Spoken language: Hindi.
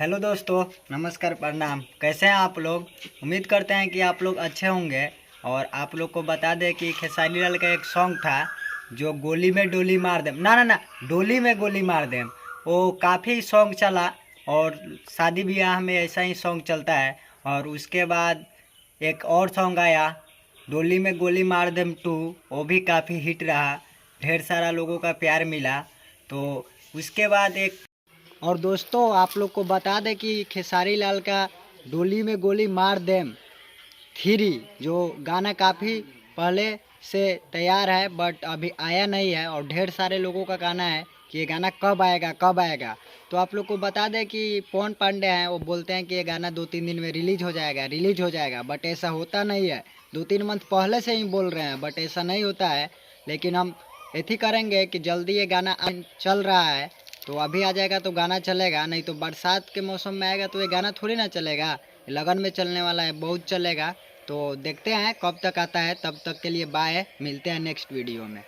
हेलो दोस्तों, नमस्कार, प्रणाम। कैसे हैं आप लोग? उम्मीद करते हैं कि आप लोग अच्छे होंगे। और आप लोग को बता दें कि खेसारी लाल का एक सॉन्ग था जो गोली में डोली मार देम, ना ना ना, डोली में गोली मार देम। वो काफ़ी सॉन्ग चला और शादी ब्याह में ऐसा ही सॉन्ग चलता है। और उसके बाद एक और सॉन्ग आया, डोली में गोली मार देम 2। वो भी काफ़ी हिट रहा, ढेर सारा लोगों का प्यार मिला। तो उसके बाद एक और दोस्तों आप लोग को बता दें कि खेसारी लाल का डोली में गोली मार देम 3 जो गाना काफ़ी पहले से तैयार है बट अभी आया नहीं है। और ढेर सारे लोगों का कहना है कि ये गाना कब आएगा कब आएगा। तो आप लोग को बता दें कि पवन पांडे हैं, वो बोलते हैं कि ये गाना 2-3 दिन में रिलीज हो जाएगा बट ऐसा होता नहीं है। 2-3 मंथ पहले से ही बोल रहे हैं बट ऐसा नहीं होता है। लेकिन हम ऐसी करेंगे कि जल्दी ये गाना चल रहा है तो अभी आ जाएगा तो गाना चलेगा, नहीं तो बरसात के मौसम में आएगा तो ये गाना थोड़ी ना चलेगा। लगन में चलने वाला है, बहुत चलेगा। तो देखते हैं कब तक आता है। तब तक के लिए बाय, मिलते हैं नेक्स्ट वीडियो में।